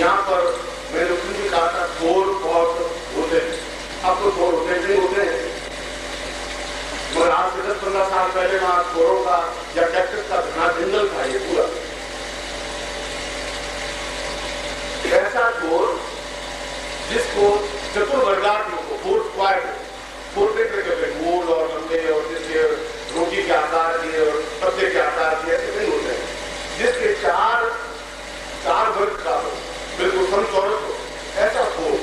यहाँ पर मैंने उसमें भी कहा था खोर बहुत होते हैं, अब तो खोर होते नहीं होते हैं, मगर आज से 10-15 साल पहले वहां खोरों का या कैक्टस का घना जंगल था ये पूरा। ऐसा खोर जिसको चतुर वर्गार्थियों को फोर स्क्वायर गोल और लंबे और जिसके रोटी के आकार के और पत्ते के आकार के ऐसे नहीं होते हैं, जिसके चार वर्ग का हो, बिल्कुल समचौरस हो, ऐसा खोर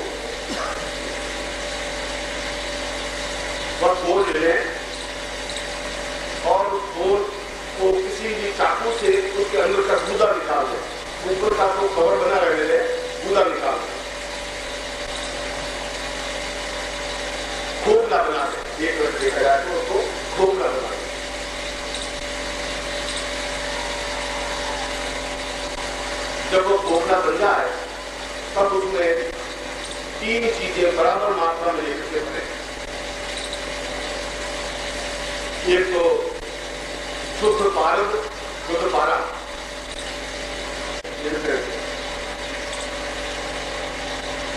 वह खोज लें और उस खोर को किसी भी चाकू से उसके अंदर का गूदा निकाल दें, ऊपर का तो कवर बना रहने दें, गूदा निकाल दें, खोखला बना दें। एक वर्ष देखा जाए तो उसको खोखला बना दें। जब वो खोखला बन जाए तब उसमें 3 चीजें बराबर मात्रा में लेकर के बने। एक तो शुद्ध पारा,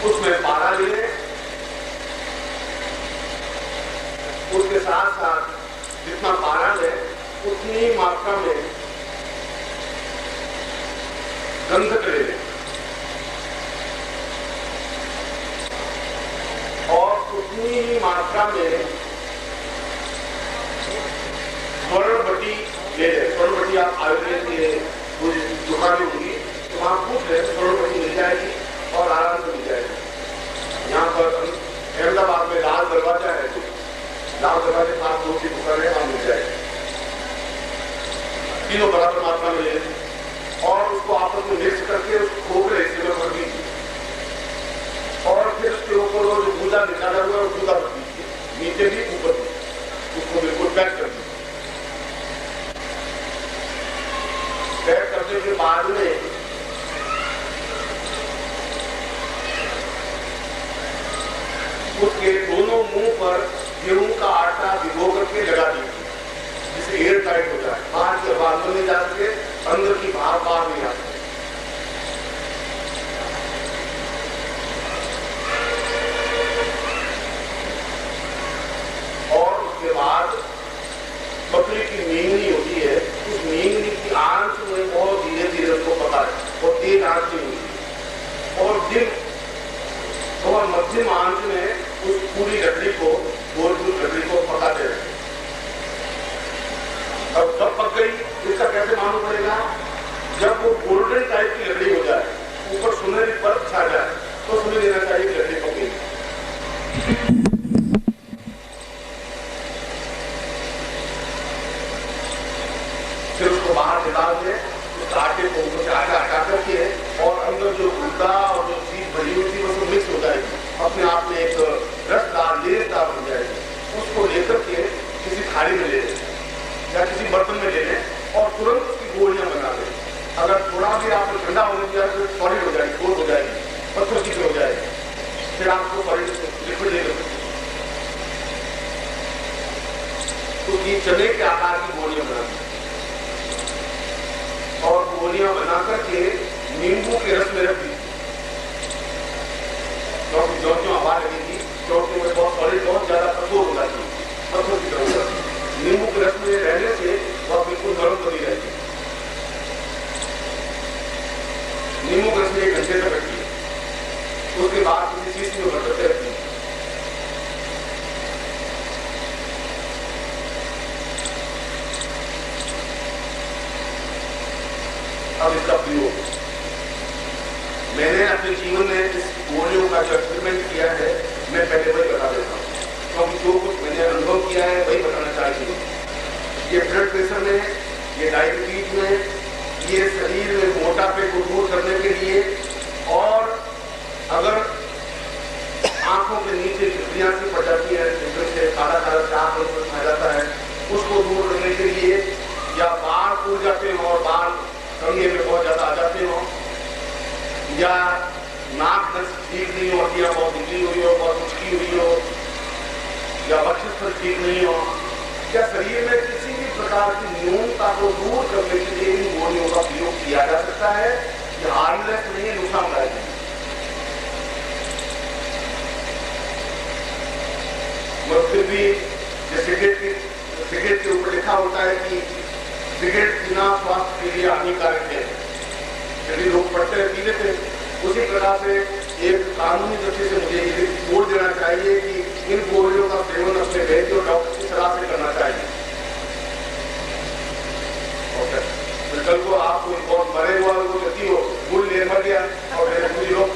उसमें पारा ले, उसके साथ साथ जितना पारा ले उतनी मात्रा में गंधक ले लें और उतनी ही मात्रा में स्वर्णवटी ले लें। स्वर्णवटी आप आयुर्वेद के दुकानें होंगी तो वहां पूछ लें, स्वर्णवटी मिल जाएगी और आराम से मिल जाएगी। यहाँ पर अहमदाबाद में लाल दरवाजा है, लाल दरवाजे पास 2 की दुकानें वहां मिल जाएगी। तीनों बराबर मात्रा में ले लें और उसको आपस में मिक्स करके उस खोखले हिस्से में भर दीजिए और फिर उसके ऊपर वो जो गूदा निकाला हुआ है वो गूदा भर दीजिए, नीचे भी ऊपर भी, उसको बिल्कुल पैक कर दीजिए। पैक करने के बाद में उसके दोनों मुंह पर गेहूं का आटा भिगो करके लगा दीजिए, जिससे एयर टाइट हो जाए, बाहर की हवा अंदर नहीं जा सके, अंदर की भाप बाहर नहीं आ सके। और उसके बाद बकरी की नींगनी होती है, उस नींगनी की आंच में बहुत धीरे धीरे उसको पकाए, और तेज आंच नहीं होती, और दिन और मध्यम आंच में उस पूरी लकड़ी को, गोल लकड़ी को पकाते रहे। अब कब पक गई इसका कैसे मालूम पड़ेगा? जब वो गोल्डन टाइप की लकड़ी हो जाए, ऊपर सुनहरी परत छा जाए, तो समझ लेना चाहिए कि लकड़ी पक गई। फिर उसको बाहर निकाल के उस आटे को ऊपर से आटा हटा करके और अंदर जो गुद्दा और जो चीज भरी हुई थी वो सब मिक्स हो जाएगी, अपने आप में एक रसदार लेसदार बन जाएगी। उसको लेकर के किसी थाली में ले लें या किसी बर्तन में ले लें और तुरंत उसकी गोलियां बना लें। अगर थोड़ा भी आपने ठंडा होने दिया तो सॉलिड हो जाएगी, ठोस हो जाएगी, पत्थर की हो जाएगी, फिर आपको सॉलिड लिक्विड ले सकते। तो ये चने के आकार की गोलियां बना दें और गोलियां बना करके नींबू के रस में रख दीजिए, क्योंकि जो हवा लगेगी, क्योंकि वो बहुत सॉलिड, बहुत ज्यादा कठोर हो जाती है, पत्थर की तरह हो जाती है। नींबू के रस में रहने से वह बिल्कुल नरम बनी रहती है। नींबू के रस में 1 घंटे तक रखिए, उसके बाद किसी चीज में भर करके रखिए। अब इसका प्रयोग मैंने अपने जीवन में इस गोलियों का जो एक्सपेरिमेंट किया है, मैं पहले वही बता देता हूँ, क्योंकि जो कुछ मैंने अनुभव किया है वही बताना चाहिए। ये ब्लड प्रेशर में, ये डायबिटीज में, ये शरीर में मोटापे को दूर करने के लिए, और अगर आंखों के नीचे झुर्रियां सी पड़ जाती है, से काला काला चाप आ जाता है, उसको दूर करने के लिए, या बाल टूट जाते हो और बाल कंघे में बहुत ज्यादा आ जाते हो, या नाक नस ठीक नहीं हो, हड्डियां बहुत निकली हुई हो, बहुत उचकी हुई हो, या बक्षस्थल ठीक नहीं हो, या शरीर में किसी भी प्रकार की न्यूनता को दूर करने के लिए इन गोलियों का प्रयोग किया जा सकता है। यह हार्मलेस नहीं है, नुकसानदायक नहीं। करते हैं, पी लेते हैं। उसी प्रकार से एक कानूनी दृष्टि से मुझे ये बोल देना चाहिए कि इन गोलियों का सेवन अपने वैद्य और डॉक्टर की सलाह से करना चाहिए। कल को आप कोई बहुत मरे हुआ को व्यक्ति हो, गोली ले मर गया और कुछ लोग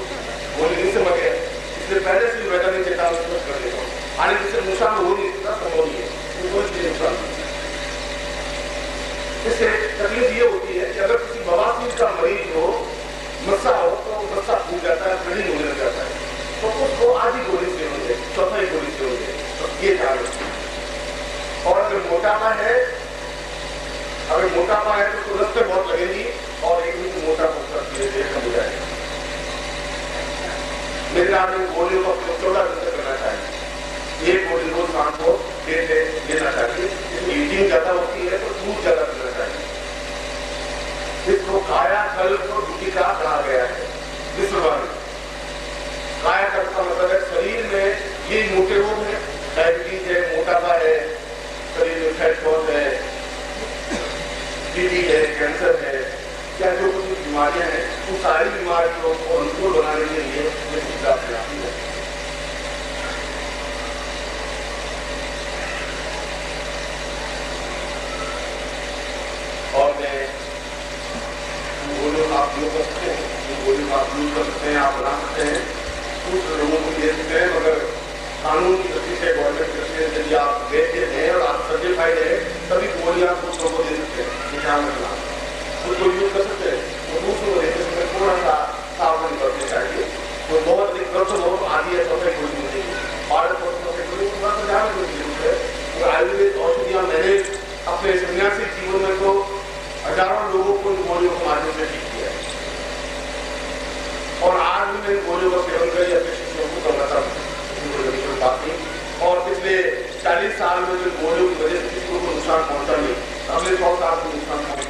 गोली नहीं से मर गया, इसलिए पहले से वैज्ञानिक चेतावनी स्पष्ट कर देता हूँ। आने जिससे नुकसान हो नहीं सकता, संभव नहीं है, कोई चीज नुकसान नहीं। इससे तकलीफ ये होती है कि अगर किसी बवासीर का मरीज हो, नशा हो, तो नशा फूट जाता है, ब्लीडिंग होने लग जाता है, तो उसको आधी गोली से होंगे, चौथाई गोली से होंगे, तो ये ध्यान रखें। और अगर मोटापा है, अगर मोटापा है तो रस्ते बहुत लगेगी और एक भी मोटापा धीरे धीरे कम हो जाएगा। मेरे आदमी गोलियों का उपयोग 14 दिन तक करना चाहिए। एक गोली रोज शाम को लेना चाहिए। इसमें ईटिंग ज्यादा होती है तो दूध ज्यादा पीना चाहिए। इसको कायाकल्प गुटिका कहा गया है विश्व भर में। कायाकल्प का मतलब है शरीर में ये मोटे रोग है, डायबिटीज है, मोटापा है, शरीर में फैट बहुत है, टीबी है, कैंसर है, क्या जो कुछ बीमारियां हैं, उन सारी बीमारियों को अनुकूल बनाने के लिए ये सुविधा प्रयासी है। और मैं गोलियों का आप यूज कर सकते हैं, गोलियों का आप यूज कर सकते हैं, आप बना सकते हैं, कुछ लोगों को दे सकते हैं, मगर कानून की दृष्टि से, गवर्नमेंट की दृष्टि से यदि आप वैध हैं और आप सर्टिफाइड है तभी गोलियां कुछ लोगों को दे सकते हैं। ध्यान रखना, खुद को यूज कर सकते हैं, वो दूसरों को देते समय थोड़ा सा सावधानी बरतनी चाहिए। तो बहुत अधिक गर्भ बहुत आदि है, चौथे गोली नहीं चाहिए, भारत को चौथे गोली को ध्यान रखने की जरूरत है। तो आयुर्वेद औषधियां मैंने अपने सन्यासी जीवन में तो हजारों लोगों को इन गोलियों के माध्यम से ठीक किया है और आज भी मैं इन गोलियों का सेवन कर अपने शिष्यों को करवाता हूँ। और पिछले 40 साल में जो गोलियों की वजह से किसी को नुकसान पहुंचा नहीं, अगले 100 साल को नुकसान पहुंचा